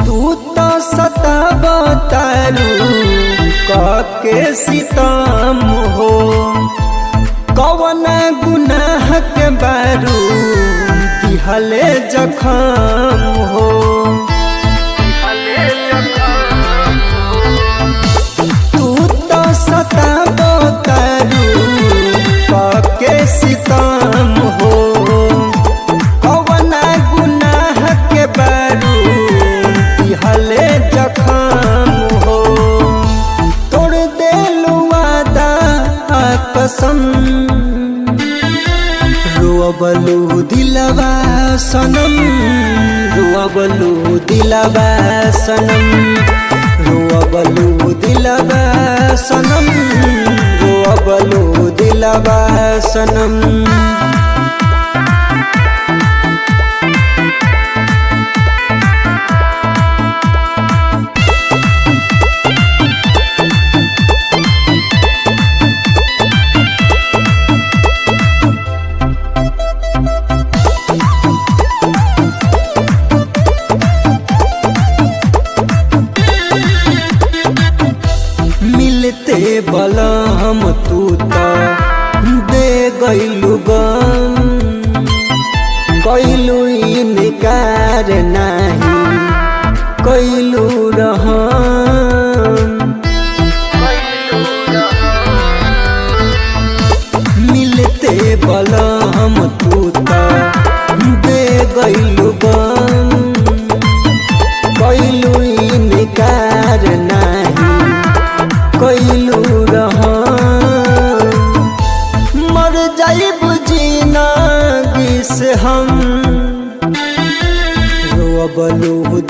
तू तो सतावतारू के सितम हो कवन गुनाह के बारू दिहले जखम हो। तू तो सतावतारू के सितम हो कवन गुनाह के बारू दिहले जखम हो। तोड़ देलू वादा कसम रोअबलू दिलवा सनम रोअबलू दिलवा सनम रोअबलू दिलवा सनम रोअबलू दिलवा सनम। मिलते बलम तू तो दे गइलू गम कइलू इनकार ना